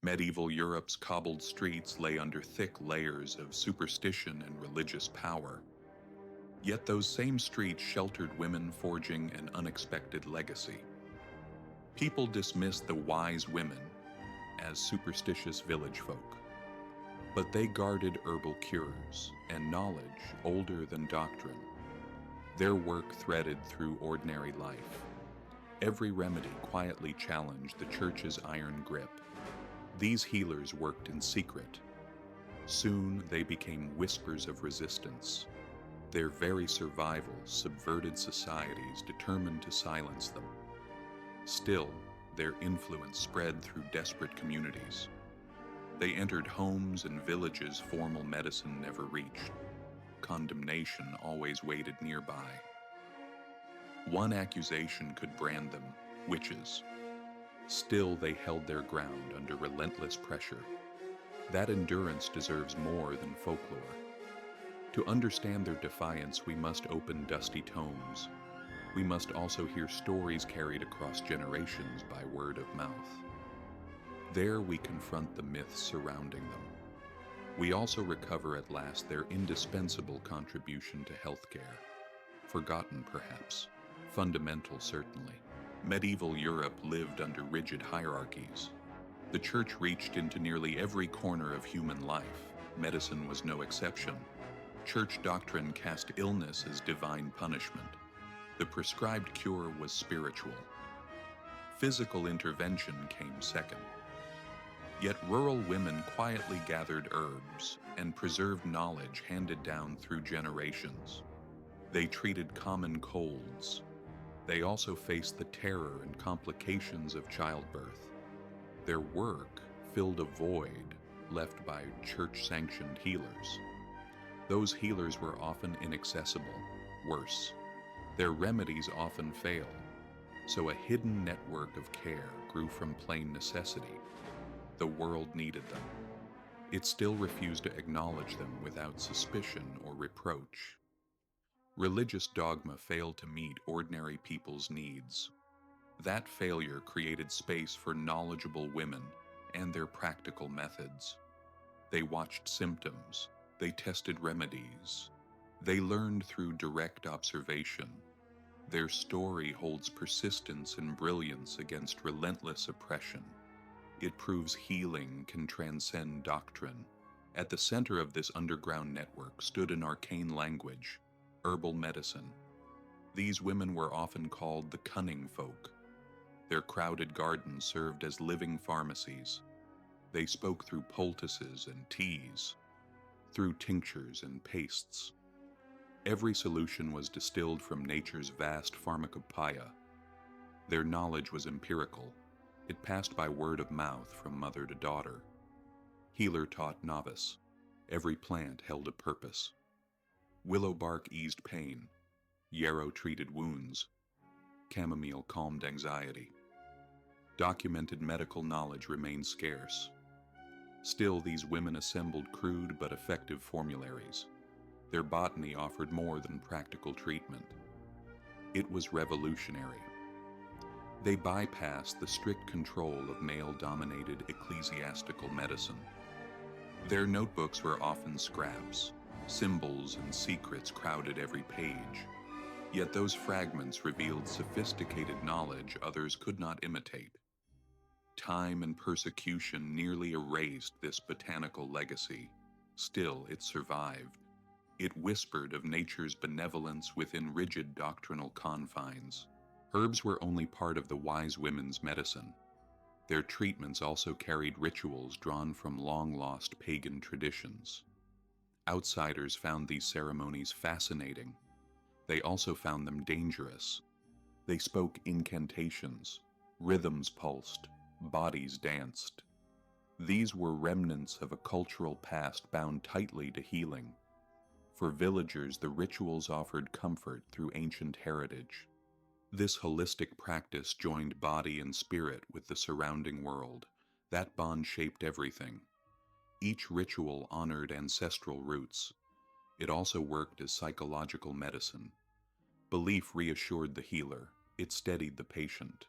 Medieval Europe's cobbled streets lay under thick layers of superstition and religious power. Yet those same streets sheltered women forging an unexpected legacy. People dismissed the wise women as superstitious village folk, but they guarded herbal cures and knowledge older than doctrine. Their work threaded through ordinary life. Every remedy quietly challenged the church's iron grip. These healers worked in secret. Soon they became whispers of resistance. Their very survival subverted societies determined to silence them. Still, their influence spread through desperate communities. They entered homes and villages formal medicine never reached. Condemnation always waited nearby. One accusation could brand them witches. Still, they held their ground under relentless pressure. That endurance deserves more than folklore. To understand their defiance, we must open dusty tomes. We must also hear stories carried across generations by word of mouth. There we confront the myths surrounding them. We also recover at last their indispensable contribution to healthcare. Forgotten, perhaps. Fundamental, certainly. Medieval Europe lived under rigid hierarchies. The church reached into nearly every corner of human life. Medicine was no exception. Church doctrine cast illness as divine punishment. The prescribed cure was spiritual. Physical intervention came second. Yet rural women quietly gathered herbs and preserved knowledge handed down through generations. They treated common colds. They also faced the terror and complications of childbirth. Their work filled a void left by church-sanctioned healers. Those healers were often inaccessible. Worse, their remedies often failed, so a hidden network of care grew from plain necessity. The world needed them. It still refused to acknowledge them without suspicion or reproach. Religious dogma failed to meet ordinary people's needs. That failure created space for knowledgeable women and their practical methods. They watched symptoms. They tested remedies. They learned through direct observation. Their story holds persistence and brilliance against relentless oppression. It proves healing can transcend doctrine. At the center of this underground network stood an arcane language, herbal medicine. These women were often called the Cunning Folk. Their crowded gardens served as living pharmacies. They spoke through poultices and teas, through tinctures and pastes. Every solution was distilled from nature's vast pharmacopoeia. Their knowledge was empirical. It passed by word of mouth from mother to daughter. Healer taught novice. Every plant held a purpose. Willow bark eased pain. Yarrow treated wounds. Chamomile calmed anxiety. Documented medical knowledge remained scarce. Still, these women assembled crude but effective formularies. Their botany offered more than practical treatment. It was revolutionary. They bypassed the strict control of male-dominated ecclesiastical medicine. Their notebooks were often scraps. Symbols and secrets crowded every page. Yet those fragments revealed sophisticated knowledge others could not imitate. Time and persecution nearly erased this botanical legacy. Still, it survived. It whispered of nature's benevolence within rigid doctrinal confines. Herbs were only part of the wise women's medicine. Their treatments also carried rituals drawn from long-lost pagan traditions. Outsiders found these ceremonies fascinating. They also found them dangerous. They spoke incantations, rhythms pulsed, bodies danced. These were remnants of a cultural past bound tightly to healing. For villagers, the rituals offered comfort through ancient heritage. This holistic practice joined body and spirit with the surrounding world. That bond shaped everything. Each ritual honored ancestral roots. It also worked as psychological medicine. Belief reassured the healer. It steadied the patient.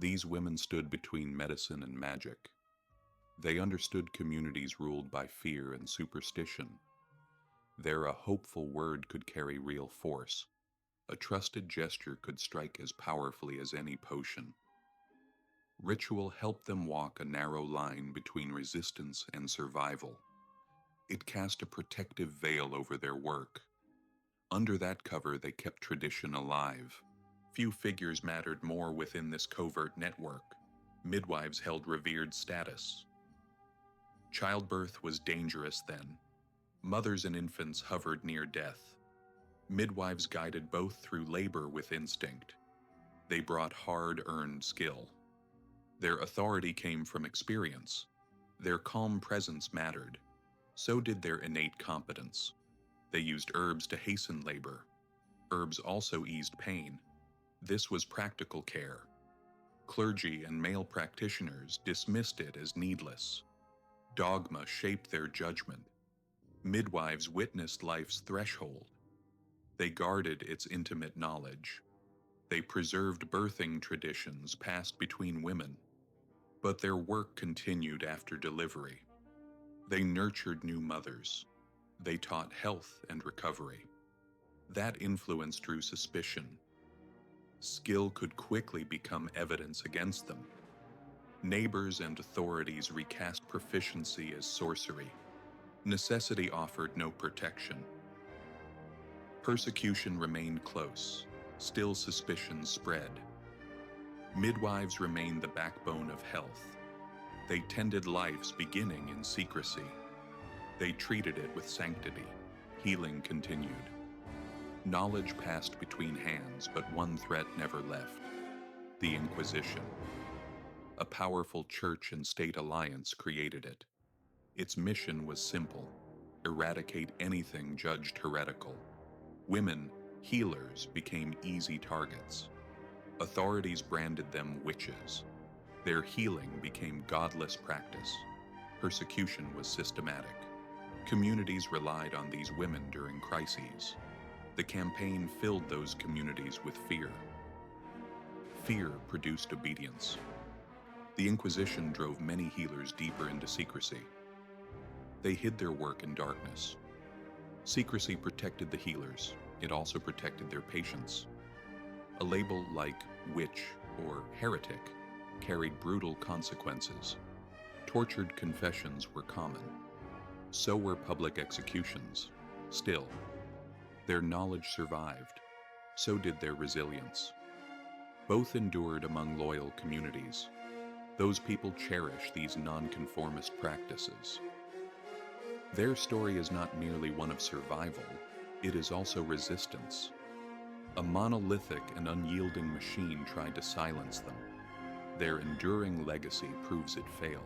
These women stood between medicine and magic. They understood communities ruled by fear and superstition. There a hopeful word could carry real force. A trusted gesture could strike as powerfully as any potion. Ritual helped them walk a narrow line between resistance and survival. It cast a protective veil over their work. Under that cover, they kept tradition alive. Few figures mattered more within this covert network. Midwives held revered status. Childbirth was dangerous then. Mothers and infants hovered near death. Midwives guided both through labor with instinct. They brought hard-earned skill. Their authority came from experience. Their calm presence mattered. So did their innate competence. They used herbs to hasten labor. Herbs also eased pain. This was practical care. Clergy and male practitioners dismissed it as needless. Dogma shaped their judgment. Midwives witnessed life's threshold. They guarded its intimate knowledge. They preserved birthing traditions passed between women. But their work continued after delivery. They nurtured new mothers. They taught health and recovery. That influence drew suspicion. Skill could quickly become evidence against them. Neighbors and authorities recast proficiency as sorcery. Necessity offered no protection. Persecution remained close. Still suspicion spread. Midwives remained the backbone of health. They tended life's beginning in secrecy. They treated it with sanctity. Healing continued. Knowledge passed between hands, but one threat never left: the Inquisition. A powerful church and state alliance created it. Its mission was simple: eradicate anything judged heretical. Women, healers, became easy targets. Authorities branded them witches. Their healing became godless practice. Persecution was systematic. Communities relied on these women during crises. The campaign filled those communities with fear. Fear produced obedience. The Inquisition drove many healers deeper into secrecy. They hid their work in darkness. Secrecy protected the healers. It also protected their patients. A label like witch or heretic carried brutal consequences. Tortured confessions were common. So were public executions. Still, their knowledge survived. So did their resilience. Both endured among loyal communities. Those people cherish these nonconformist practices. Their story is not merely one of survival, it is also resistance. A monolithic and unyielding machine tried to silence them. Their enduring legacy proves it failed.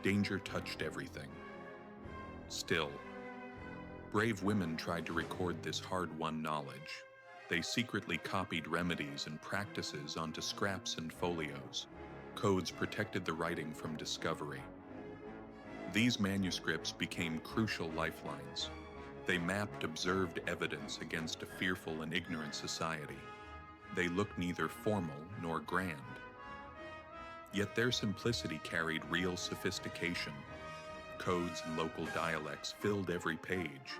Danger touched everything. Still, brave women tried to record this hard-won knowledge. They secretly copied remedies and practices onto scraps and folios. Codes protected the writing from discovery. These manuscripts became crucial lifelines. They mapped observed evidence against a fearful and ignorant society. They looked neither formal nor grand. Yet their simplicity carried real sophistication. Codes and local dialects filled every page.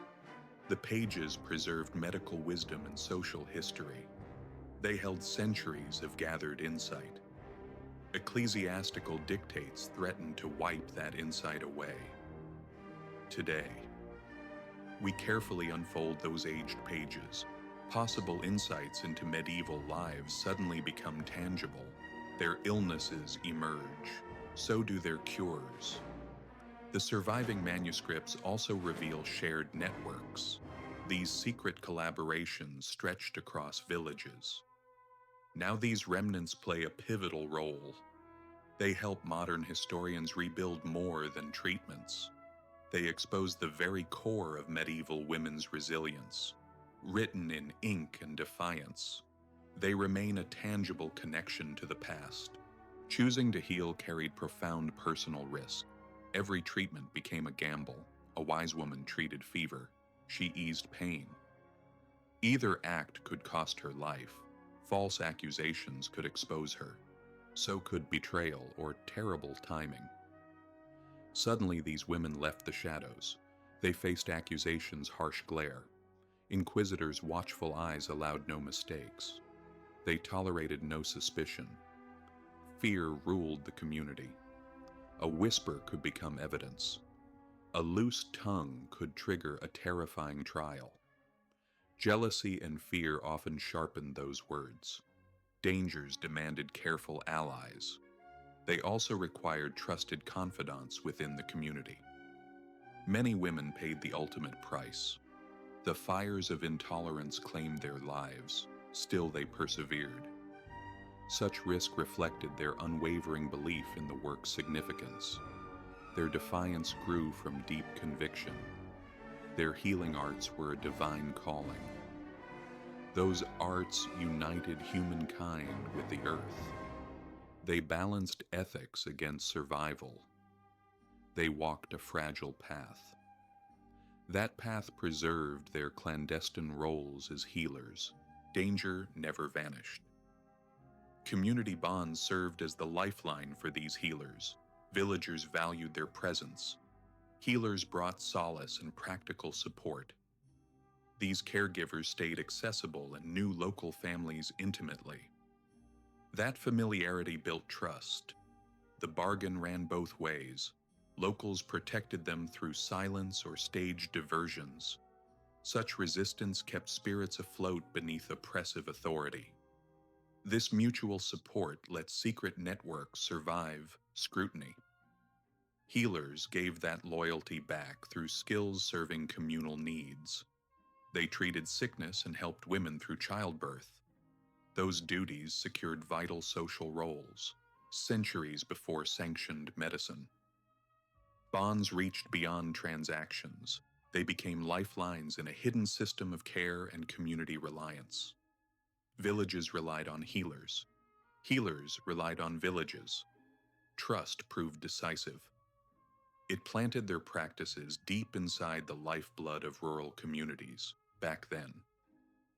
The pages preserved medical wisdom and social history. They held centuries of gathered insight. Ecclesiastical dictates threatened to wipe that insight away. Today, we carefully unfold those aged pages. Possible insights into medieval lives suddenly become tangible. Their illnesses emerge. So do their cures. The surviving manuscripts also reveal shared networks. These secret collaborations stretched across villages. Now these remnants play a pivotal role. They help modern historians rebuild more than treatments. They expose the very core of medieval women's resilience. Written in ink and defiance, they remain a tangible connection to the past. Choosing to heal carried profound personal risk. Every treatment became a gamble. A wise woman treated fever. She eased pain. Either act could cost her life. False accusations could expose her. So could betrayal or terrible timing. Suddenly, these women left the shadows. They faced accusations' harsh glare. Inquisitors' watchful eyes allowed no mistakes. They tolerated no suspicion. Fear ruled the community. A whisper could become evidence. A loose tongue could trigger a terrifying trial. Jealousy and fear often sharpened those words. Dangers demanded careful allies. They also required trusted confidants within the community. Many women paid the ultimate price. The fires of intolerance claimed their lives. Still they persevered. Such risk reflected their unwavering belief in the work's significance. Their defiance grew from deep conviction. Their healing arts were a divine calling. Those arts united humankind with the earth. They balanced ethics against survival. They walked a fragile path. That path preserved their clandestine roles as healers. Danger never vanished. Community bonds served as the lifeline for these healers. Villagers valued their presence. Healers brought solace and practical support. These caregivers stayed accessible and knew local families intimately. That familiarity built trust. The bargain ran both ways. Locals protected them through silence or staged diversions. Such resistance kept spirits afloat beneath oppressive authority. This mutual support let secret networks survive scrutiny. Healers gave that loyalty back through skills serving communal needs. They treated sickness and helped women through childbirth. Those duties secured vital social roles, centuries before sanctioned medicine. Bonds reached beyond transactions. They became lifelines in a hidden system of care and community reliance. Villages relied on healers. Healers relied on villages. Trust proved decisive. It planted their practices deep inside the lifeblood of rural communities back then.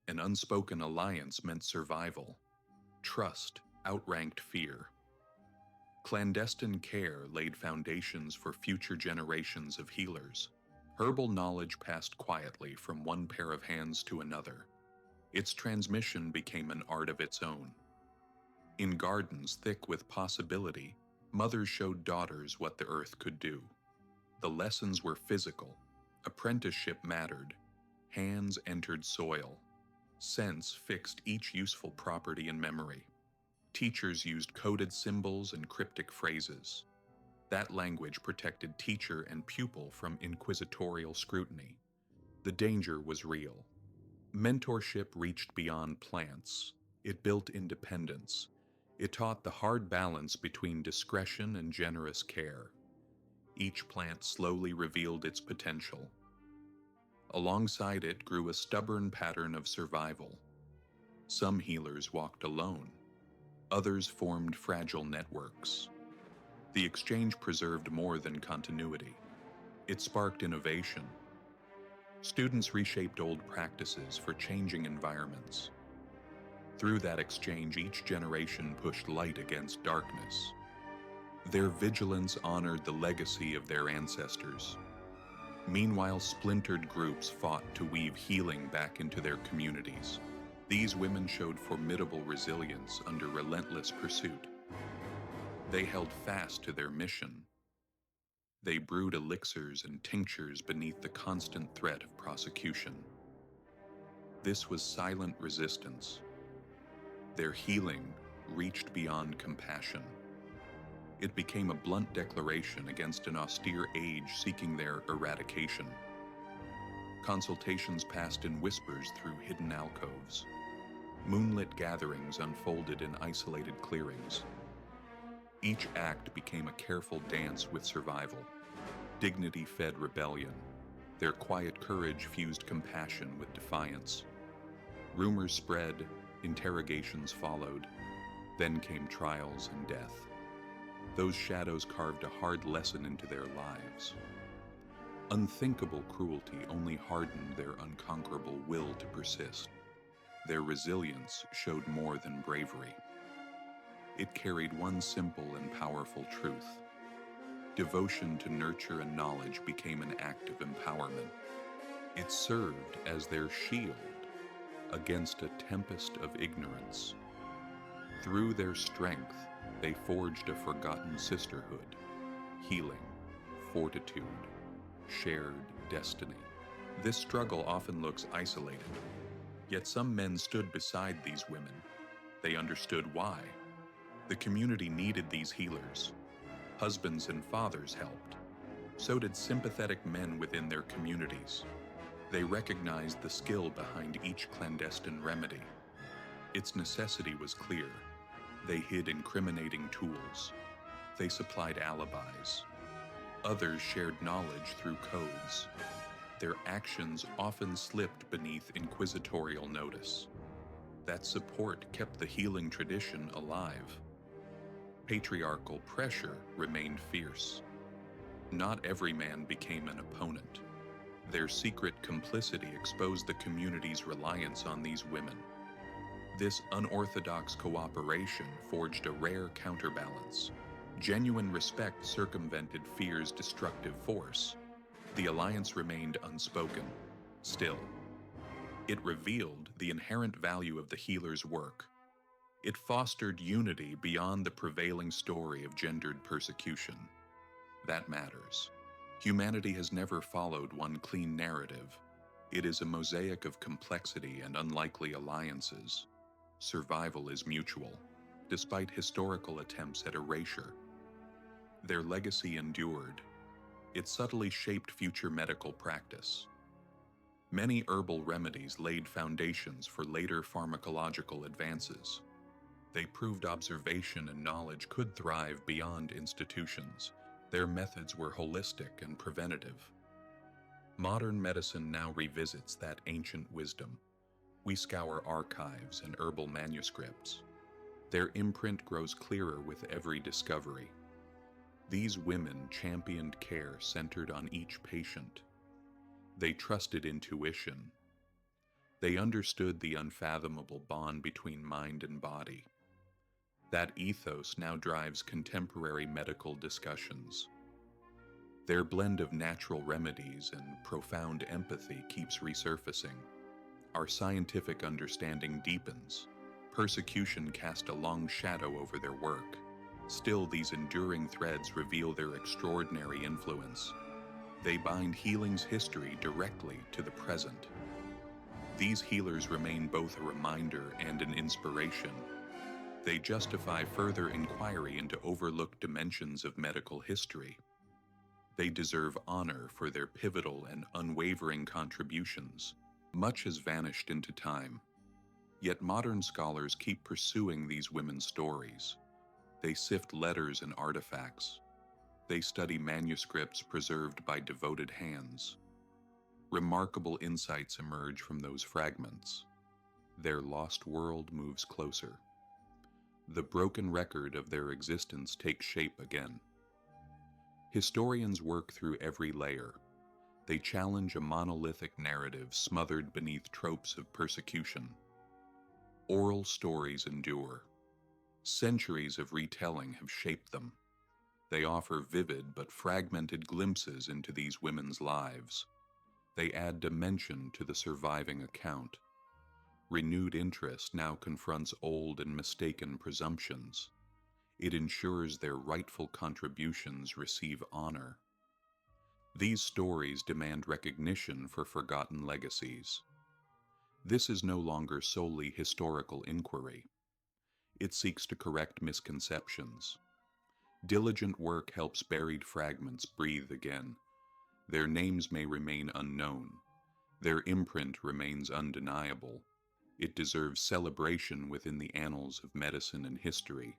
An unspoken alliance meant survival. Trust outranked fear. Clandestine care laid foundations for future generations of healers. Herbal knowledge passed quietly from one pair of hands to another. Its transmission became an art of its own. In gardens thick with possibility, mothers showed daughters what the earth could do. The lessons were physical. Apprenticeship mattered. Hands entered soil. Sense fixed each useful property in memory. Teachers used coded symbols and cryptic phrases. That language protected teacher and pupil from inquisitorial scrutiny. The danger was real. Mentorship reached beyond plants. It built independence. It taught the hard balance between discretion and generous care. Each plant slowly revealed its potential. Alongside it grew a stubborn pattern of survival. Some healers walked alone. Others formed fragile networks. The exchange preserved more than continuity. It sparked innovation. Students reshaped old practices for changing environments. Through that exchange, each generation pushed light against darkness. Their vigilance honored the legacy of their ancestors. Meanwhile, splintered groups fought to weave healing back into their communities. These women showed formidable resilience under relentless pursuit. They held fast to their mission. They brewed elixirs and tinctures beneath the constant threat of prosecution. This was silent resistance. Their healing reached beyond compassion. It became a blunt declaration against an austere age seeking their eradication. Consultations passed in whispers through hidden alcoves. Moonlit gatherings unfolded in isolated clearings. Each act became a careful dance with survival. Dignity fed rebellion. Their quiet courage fused compassion with defiance. Rumors spread, interrogations followed. Then came trials and death. Those shadows carved a hard lesson into their lives. Unthinkable cruelty only hardened their unconquerable will to persist. Their resilience showed more than bravery. It carried one simple and powerful truth. Devotion to nurture and knowledge became an act of empowerment. It served as their shield against a tempest of ignorance. Through their strength, they forged a forgotten sisterhood, healing, fortitude, shared destiny. This struggle often looks isolated, yet some men stood beside these women. They understood why. The community needed these healers. Husbands and fathers helped. So did sympathetic men within their communities. They recognized the skill behind each clandestine remedy. Its necessity was clear. They hid incriminating tools. They supplied alibis. Others shared knowledge through codes. Their actions often slipped beneath inquisitorial notice. That support kept the healing tradition alive. Patriarchal pressure remained fierce. Not every man became an opponent. Their secret complicity exposed the community's reliance on these women. This unorthodox cooperation forged a rare counterbalance. Genuine respect circumvented fear's destructive force. The alliance remained unspoken. Still, it revealed the inherent value of the healer's work. It fostered unity beyond the prevailing story of gendered persecution. That matters. Humanity has never followed one clean narrative. It is a mosaic of complexity and unlikely alliances. Survival is mutual, despite historical attempts at erasure. Their legacy endured. It subtly shaped future medical practice. Many herbal remedies laid foundations for later pharmacological advances. They proved observation and knowledge could thrive beyond institutions. Their methods were holistic and preventative. Modern medicine now revisits that ancient wisdom. We scour archives and herbal manuscripts. Their imprint grows clearer with every discovery. These women championed care centered on each patient. They trusted intuition. They understood the unfathomable bond between mind and body. That ethos now drives contemporary medical discussions. Their blend of natural remedies and profound empathy keeps resurfacing. Our scientific understanding deepens. Persecution cast a long shadow over their work. Still, these enduring threads reveal their extraordinary influence. They bind healing's history directly to the present. These healers remain both a reminder and an inspiration. They justify further inquiry into overlooked dimensions of medical history. They deserve honor for their pivotal and unwavering contributions. Much has vanished into time, yet modern scholars keep pursuing these women's stories. They sift letters and artifacts. They study manuscripts preserved by devoted hands. Remarkable insights emerge from those fragments. Their lost world moves closer. The broken record of their existence takes shape again. Historians work through every layer. They challenge a monolithic narrative smothered beneath tropes of persecution. Oral stories endure. Centuries of retelling have shaped them. They offer vivid but fragmented glimpses into these women's lives. They add dimension to the surviving account. Renewed interest now confronts old and mistaken presumptions. It ensures their rightful contributions receive honor. These stories demand recognition for forgotten legacies. This is no longer solely historical inquiry. It seeks to correct misconceptions. Diligent work helps buried fragments breathe again. Their names may remain unknown. Their imprint remains undeniable. It deserves celebration within the annals of medicine and history.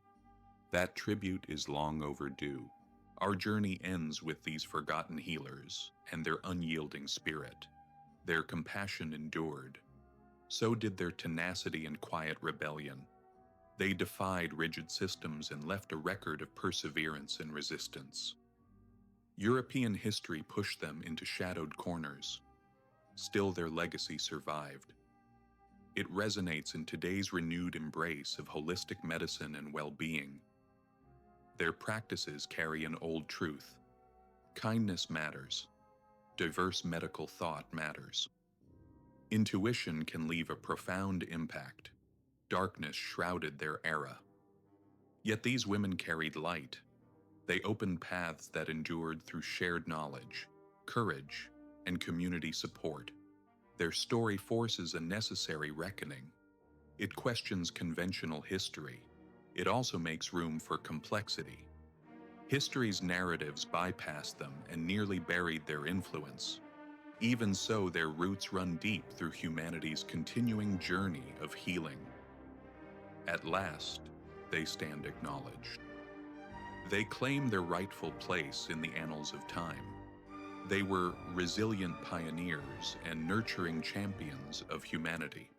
That tribute is long overdue. Our journey ends with these forgotten healers and their unyielding spirit. Their compassion endured. So did their tenacity and quiet rebellion. They defied rigid systems and left a record of perseverance and resistance. European history pushed them into shadowed corners. Still, their legacy survived. It resonates in today's renewed embrace of holistic medicine and well-being. Their practices carry an old truth. Kindness matters. Diverse medical thought matters. Intuition can leave a profound impact. Darkness shrouded their era. Yet these women carried light. They opened paths that endured through shared knowledge, courage, and community support. Their story forces a necessary reckoning. It questions conventional history. It also makes room for complexity. History's narratives bypassed them and nearly buried their influence. Even so, their roots run deep through humanity's continuing journey of healing. At last, they stand acknowledged. They claim their rightful place in the annals of time. They were resilient pioneers and nurturing champions of humanity.